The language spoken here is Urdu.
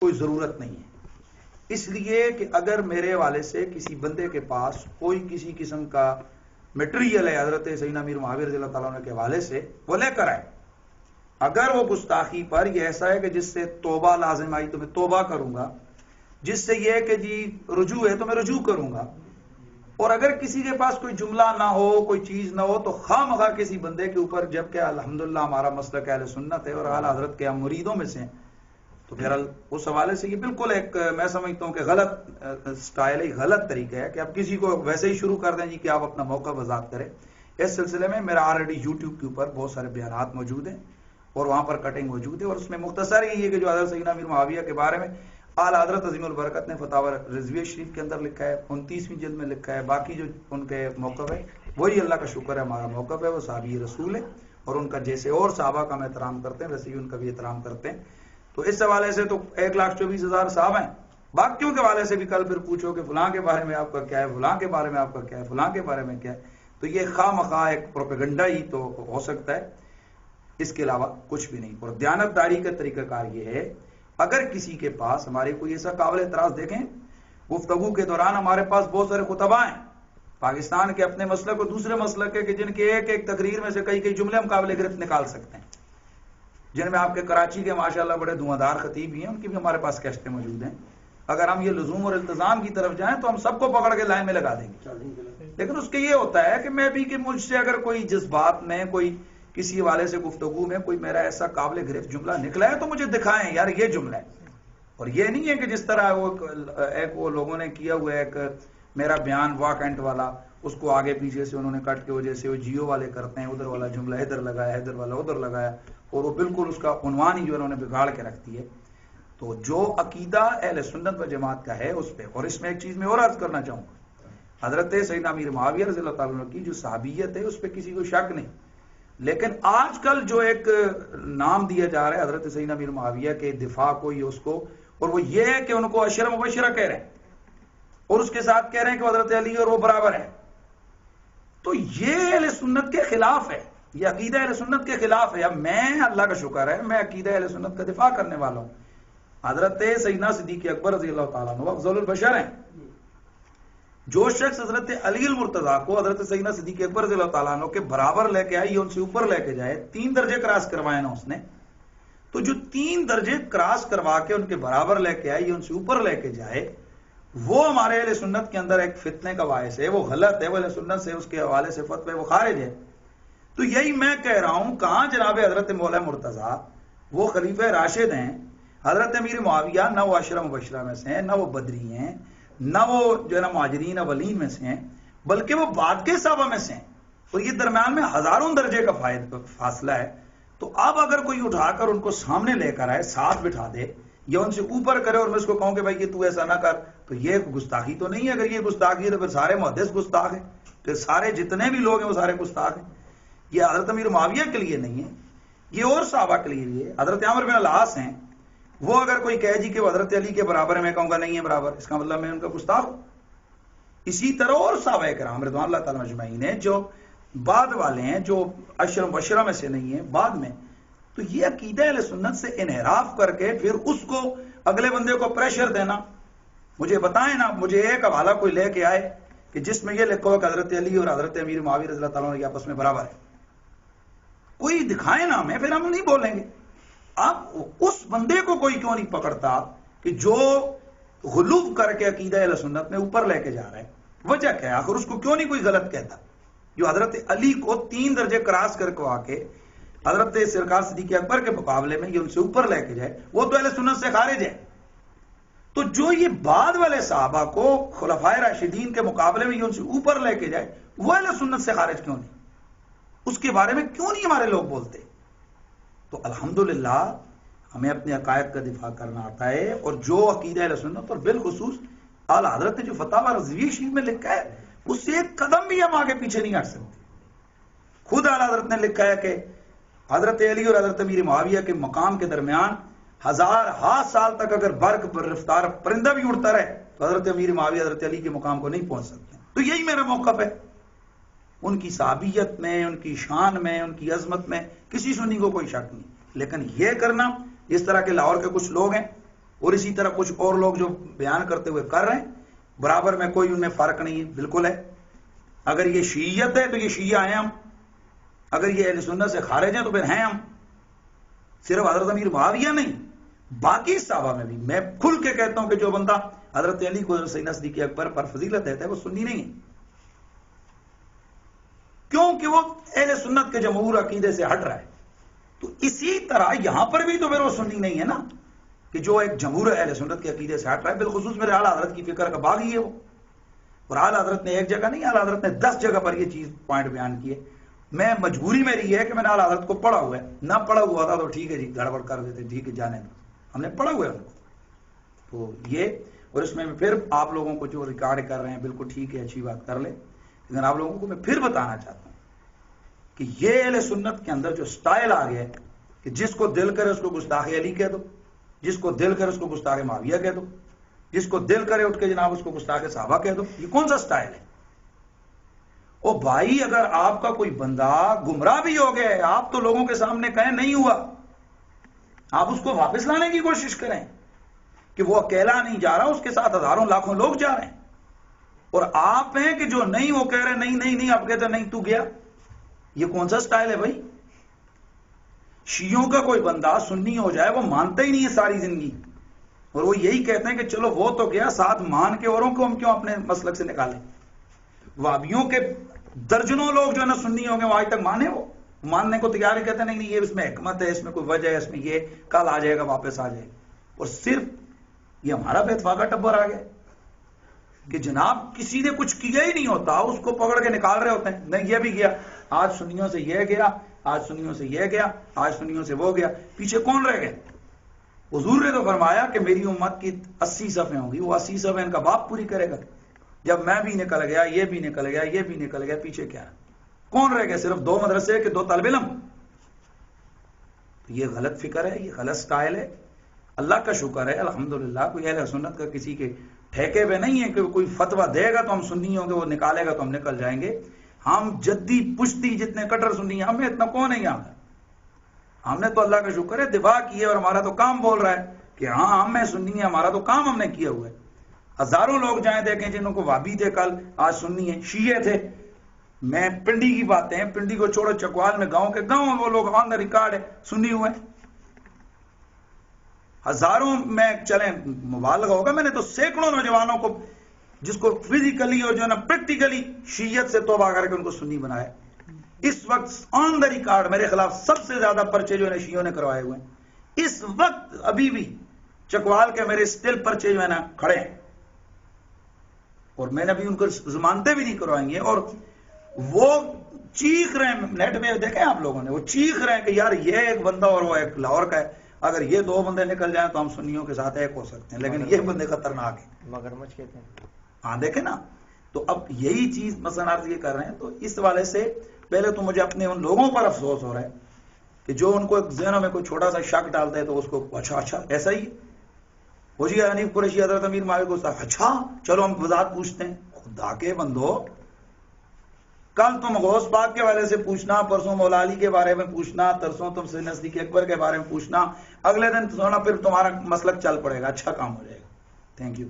کوئی ضرورت نہیں ہے، اس لیے کہ اگر میرے حوالے سے کسی بندے کے پاس کوئی کسی قسم کا میٹیریل ہے حضرت سیدنا امیر معاویہ رضی اللہ تعالیٰ عنہ کے حوالے سے، وہ لے کر آئے. اگر وہ گستاخی پر یہ ایسا ہے کہ جس سے توبہ لازم آئی تو میں توبہ کروں گا، جس سے یہ کہ جی رجوع ہے تو میں رجوع کروں گا، اور اگر کسی کے پاس کوئی جملہ نہ ہو، کوئی چیز نہ ہو، تو خواہ مخواہ کسی بندے کے اوپر، جبکہ الحمدللہ ہمارا مسلک اہل سنت ہے اور اعلیٰ حضرت کے ہم مریدوں میں سے ہیں، تو پھر اس حوالے سے یہ بالکل ایک میں سمجھتا ہوں کہ غلط سٹائل ہے، غلط طریقہ ہے کہ آپ کسی کو ویسے ہی شروع کر دیں جی کہ آپ اپنا موقع وضاحت کریں. اس سلسلے میں میرا آلریڈی یوٹیوب کے اوپر بہت سارے بیانات موجود ہیں اور وہاں پر کٹنگ موجود ہے، اور اس میں مختصر یہ ہے کہ جو حضرت سیدنا امیر معاویہ کے بارے میں اعلیٰ حضرت عظیم البرکت نے فتاوی رضویہ شریف کے اندر لکھا ہے، 29ویں جلد میں لکھا ہے. باقی جو ان کے موقف ہے وہی اللہ کا شکر ہے ہمارا موقف ہے، وہ صحابی رسول ہے، اور ان کا جیسے اور صحابہ کا ہم احترام کرتے ہیں ویسے ہی ان کا بھی احترام کرتے ہیں. تو اس حوالے سے تو 1,24,000 صاحب ہیں. باقیوں کے حوالے سے بھی کل پھر پوچھو کہ فلاں کے بارے میں آپ کا کیا ہے، فلاں کے بارے میں آپ کا کیا ہے، فلاں کے بارے میں کیا ہے، تو یہ خواہ مخواہ ایک پروپیگنڈا ہی تو ہو سکتا ہے، اس کے علاوہ کچھ بھی نہیں. اور دیانتداری کا طریقہ کار یہ ہے، اگر کسی کے پاس ہمارے کوئی ایسا قابل اعتراض، دیکھیں گفتگو کے دوران ہمارے پاس بہت سارے خطباء ہیں پاکستان کے اپنے مسلک اور دوسرے مسلک کے، کہ جن کے ایک ایک تقریر میں سے کئی کئی جملے ہم قابل گرفت نکال سکتے ہیں، جن میں آپ کے کراچی کے ماشاءاللہ بڑے دھواں دار خطیب بھی ہیں، ان کی بھی ہمارے پاس کیسٹیں موجود ہیں. اگر ہم یہ لزوم اور التزام کی طرف جائیں تو ہم سب کو پکڑ کے لائن میں لگا دیں گے. لیکن اس کے یہ ہوتا ہے کہ میں بھی کہ مجھ سے اگر کوئی جذبات میں، کوئی کسی حوالے سے گفتگو میں کوئی میرا ایسا قابل گرفت جملہ نکلا ہے تو مجھے دکھائیں یار یہ جملہ ہے. اور یہ نہیں ہے کہ جس طرح وہ لوگوں نے کیا ہوا ہے ایک میرا بیان واک اینٹ والا، اس کو آگے پیچھے سے انہوں نے کٹ کے وجہ سے وہ جیو والے کرتے ہیں، ادھر والا جملہ ادھر لگایا، ادھر والا ادھر لگایا، اور وہ بالکل اس کا عنوان ہی جو انہوں نے بگاڑ کے رکھ دی ہے. تو جو عقیدہ اہل سنت و جماعت کا ہے اس پہ، اور اس میں ایک چیز میں اور عرض کرنا چاہوں گا، حضرت سیدنا امیر معاویہ رضی اللہ تعالیٰ عنہ کی جو صحابیت ہے اس پہ کسی کو شک نہیں. لیکن آج کل جو ایک نام دیا جا رہا ہے حضرت سیدنا امیر معاویہ کے دفاع کو، یہ اس کو، اور وہ یہ ہے کہ ان کو عشرہ مبشرہ کہہ رہے ہیں اور اس کے ساتھ کہہ رہے ہیں کہ حضرت علی اور وہ برابر ہے، تو یہ اہل سنت کے خلاف ہے، یہ عقیدہ اہل سنت کے خلاف ہے. اب میں اللہ کا شکر ہے میں عقیدہ اہل سنت کا دفاع کرنے والا ہوں. حضرت سیدنا صدیق اکبر رضی اللہ تعالیٰ عنہ افضل البشر ہیں. جو شخص حضرت علی المرتضیٰ کو حضرت سیدنا صدیق اکبر رضی اللہ تعالیٰ عنہ کے برابر لے کے آئے یا ان سے اوپر لے کے جائے، 3 درجے کراس کروائے نا اس نے، تو جو 3 درجے کراس کروا کے ان کے برابر لے کے آئے یا ان سے اوپر لے کے جائے، وہ ہمارے اہل سنت کے اندر ایک فتنے کا باعث ہے، وہ غلط ہے، وہ اہل سنت سے اس کے حوالے سے فتوی وہ خارج ہے. تو یہی میں کہہ رہا ہوں، کہاں جناب حضرت مولا مرتضیٰ وہ خلیفہ راشد ہیں، حضرت امیر معاویہ نہ وہ عشرہ مبشرہ میں سے ہیں، نہ وہ بدری ہیں، نہ وہ جو ہے نا مہاجرین اولین میں سے ہیں، بلکہ وہ بعد کے صحابہ میں سے ہیں، اور یہ درمیان میں ہزاروں درجے کا فاصلہ ہے. تو اب اگر کوئی اٹھا کر ان کو سامنے لے کر آئے، ساتھ بٹھا دے یا ان سے اوپر کرے اور میں اس کو کہوں کہ بھائی یہ تو ایسا نہ کر، تو یہ گستاخی تو نہیں ہے. اگر یہ گستاخی ہے تو پھر سارے محدث گستاخ ہیں، پھر سارے جتنے بھی لوگ ہیں وہ سارے گستاخ ہیں. یہ حضرت امیر معاویہ کے لیے نہیں ہے، یہ اور صحابہ کے لیے بھی ہے. حضرت عمرو بن العاص ہیں، وہ اگر کوئی کہے جی کہ وہ حضرت علی کے برابر ہے، میں کہوں گا نہیں ہے برابر، اس کا مطلب میں ان کا گستاخ ہوں. اسی طرح اور صحابہ کرام رضوان اللہ تعالیٰ اجمعین ہیں جو بعد والے ہیں، جو عشرہ مبشرہ میں سے نہیں ہیں، بعد میں. تو یہ عقیدہ اہل سنت سے انحراف کر کے پھر اس کو اگلے بندے کو پریشر دینا. مجھے بتائیں نا، مجھے ایک حوالہ کوئی لے کے آئے کہ جس میں یہ لکھو کہ حضرت علی اور حضرت امیر معاویہ رضی اللہ تعالیٰ عنہ آپس میں برابر ہے. کوئی دکھائے نا ہمیں، پھر ہم نہیں بولیں گے. اب اس بندے کو کوئی کیوں نہیں پکڑتا کہ جو غلو کر کے عقیدہ اہل سنت میں اوپر لے کے جا رہا ہے؟ وجہ کیا ہے آخر؟ اس کو کیوں نہیں کوئی غلط کہتا؟ جو حضرت علی کو 3 درجے کراس کر کے آ کے حضرت سرکار صدیق اکبر کے مقابلے میں یہ ان سے اوپر لے کے جائے، وہ تو اہل سنت سے خارج ہے. تو جو یہ بعد والے صحابہ کو خلفائے راشدین کے مقابلے میں یہ ان سے اوپر لے کے جائے، وہ اہل سنت سے خارج کیوں نہیں؟ اس کے بارے میں کیوں نہیں ہمارے لوگ بولتے؟ تو الحمدللہ ہمیں اپنے عقائد کا دفاع کرنا آتا ہے، اور جو عقیدہ اہل سنت اور بالخصوص اعلیٰ حضرت نے جو فتاوی رضویہ شریف میں لکھا ہے اس سے ایک قدم بھی ہم آگے پیچھے نہیں ہٹ سکتے. خود اعلیٰ حضرت نے لکھا ہے کہ حضرت علی اور حضرت امیر معاویہ کے مقام کے درمیان 1000 سال تک اگر برق پر رفتار پرندہ بھی اڑتا رہے تو حضرت امیر معاویہ حضرت علی کے مقام کو نہیں پہنچ سکتے. تو یہی میرا موقف ہے. ان کی صحابیت میں، ان کی شان میں، ان کی عظمت میں کسی سنی کو کوئی شک نہیں. لیکن یہ کرنا، جس طرح کے لاہور کے کچھ لوگ ہیں اور اسی طرح کچھ اور لوگ جو بیان کرتے ہوئے کر رہے ہیں برابر میں کوئی ان میں فرق نہیں ہے، بالکل ہے. اگر یہ شیعیت ہے تو یہ شیعہ ہیں ہم، اگر یہ اہل سنت سے خارج ہیں تو پھر ہیں ہم. صرف حضرت امیر معاویہ نہیں، باقی صحابہ میں بھی میں کھل کے کہتا ہوں کہ جو بندہ حضرت علی کو سیدنا صدیق اکبر پر فضیلت دیتا ہے وہ سنی نہیں ہے، کیونکہ وہ اہل سنت کے جمہور عقیدے سے ہٹ رہا ہے. تو اسی طرح یہاں پر بھی تو پھر وہ سنی نہیں ہے نا، کہ جو ایک جمہور اہل سنت کے عقیدے سے ہٹ رہا ہے. بالخصوص میرے اعلیٰ حضرت کی فکر کا باغ ہی ہے وہ. اور اعلیٰ حضرت نے ایک جگہ نہیں، اعلیٰ حضرت نے 10 جگہ پر یہ چیز پوائنٹ بیان کیے. میں مجبوری میری ہے کہ میں نے اعلیٰ حضرت کو پڑھا ہوا ہے، نہ پڑھا ہوا تھا تو ٹھیک ہے جی گڑبڑ کر دیتے، ٹھیک ہے جانے دو، ہم نے پڑھا ہوا ہے ان کو. تو یہ اور اس میں پھر آپ لوگوں کو جو ریکارڈ کر رہے ہیں بالکل ٹھیک ہے، اچھی بات کر لیں، لیکن آپ لوگوں کو میں پھر بتانا چاہتا ہوں کہ یہ اہل سنت کے اندر جو سٹائل آ گیا ہے کہ جس کو دل کرے اس کو گستاخ علی کہہ دو، جس کو دل کرے اس کو گستاخ معاویہ کہہ دو، جس کو دل کرے اٹھ کے جناب اس کو گستاخ صحابہ کہہ دو. یہ کون سا سٹائل ہے؟ او بھائی اگر آپ کا کوئی بندہ گمراہ بھی ہو گیا ہے، آپ تو لوگوں کے سامنے کہیں نہیں ہوا، آپ اس کو واپس لانے کی کوشش کریں کہ وہ اکیلا نہیں جا رہا، اس کے ساتھ ہزاروں لاکھوں لوگ جا رہے ہیں. اور آپ ہیں کہ جو نہیں وہ کہہ رہے نہیں نہیں نہیں، آپ کہتے نہیں تو گیا. یہ کون سا سٹائل ہے بھائی؟ شیعوں کا کوئی بندہ سنی ہو جائے وہ مانتا ہی نہیں ہے ساری زندگی، اور وہ یہی کہتے ہیں کہ چلو وہ تو گیا، ساتھ مان کے اوروں کو ہم کیوں اپنے مسلک سے نکالیں. وہابیوں کے درجنوں لوگ جو ہے نا سنی ہو گئے، وہ آج تک مانے، وہ ماننے کو تیار ہی کہتے ہیں نہیں نہیں یہ اس میں حکمت ہے، اس میں کوئی وجہ ہے، اس میں یہ کل آ جائے گا، واپس آ جائے گا. اور صرف یہ ہمارا بے اتفاقہ ٹبر آ گیا کہ جناب کسی نے کچھ کیا ہی نہیں ہوتا، اس کو پکڑ کے نکال رہے ہوتے ہیں. نہیں یہ بھی گیا، آج سنیوں سے یہ گیا، آج سنیوں سے یہ گیا، آج سنیوں سے وہ گیا. پیچھے کون رہ گئے؟ حضور نے تو فرمایا کہ میری امت کی 80 صفیں ہوں گی، وہ 80 صفیں ان کا باپ پوری کرے گا. جب میں بھی نکل گیا، یہ بھی نکل گیا، یہ بھی نکل گیا، پیچھے کیا کون رہ گئے؟ صرف 2 مدرسے کے 2 طالب علم. یہ غلط فکر ہے، یہ غلط سٹائل ہے. اللہ کا شکر ہے الحمدللہ کوئی اہل سنت کا کسی کے ٹھیکے پہ نہیں ہے کہ کوئی فتویٰ دے گا تو ہم سنی ہوں گے، وہ نکالے گا تو ہم نکل جائیں گے. ہم جدی پشتی جتنے کٹر سنی ہیں، ہمیں اتنا کون نہیں آتا. ہم نے تو اللہ کا شکر ہے دفاع کی ہے، اور ہمارا تو کام بول رہا ہے کہ ہاں ہم میں سنی ہے، ہمارا تو کام ہم نے کیا ہوا ہے. ہزاروں لوگ جائیں دیکھیں جنہوں کو وابی تھے کل آج سنی ہے، شیعہ تھے. میں پنڈی کی باتیں ہیں، پنڈی کو چھوڑو، چکوال میں گاؤں کے گاؤں وہ لوگ آن دا ریکارڈ ہے سنی ہوئے. ہزاروں میں چلیں مبالغہ ہوگا، میں نے تو سینکڑوں نوجوانوں کو جس کو فزیکلی اور جو ہے نا پریکٹیکلی شیعت سے توبہ کر کے ان کو سنی بنایا. اس وقت آن دا ریکارڈ میرے خلاف سب سے زیادہ پرچے جو ہے نا شیعوں نے کروائے ہوئے ہیں. اس وقت ابھی بھی چکوال کے میرے سٹل پرچے جو ہے نا کھڑے ہیں، اور میں نے ابھی ان کو ضمانتیں بھی نہیں کروائیں گے. اور وہ چیخ رہے ہیں، نیٹ میں دیکھیں آپ لوگوں نے، وہ چیخ رہے ہیں کہ یار یہ ایک بندہ اور وہ ایک لاہور کا ہے، اگر یہ 2 بندے نکل جائیں تو ہم سنیوں کے ساتھ ایک ہو سکتے ہیں، لیکن یہ بندے خطرناک ہیں. مگرمچھ کہتے ہیں. ہاں دیکھیں نا. تو اب یہی چیز مثلا آپ یہ کر رہے ہیں. تو اس حوالے سے پہلے تو مجھے اپنے ان لوگوں پر افسوس ہو رہا ہے کہ جو ان کو ذہنوں میں کوئی چھوٹا سا شک ڈالتا ہے تو اس کو اچھا ایسا ہی وہ جی حنیف قریشی حضرت امیر معاویہ کو اچھا چلو ہم وضاحت پوچھتے ہیں. خدا کے بندو، کل تم غوث پاک کے والے سے پوچھنا، پرسوں مولا علی کے بارے میں پوچھنا، ترسوں تم سیدنا صدیق اکبر کے بارے میں پوچھنا، اگلے دن سونا پھر تمہارا مسلک چل پڑے گا، اچھا کام ہو جائے گا. Thank you.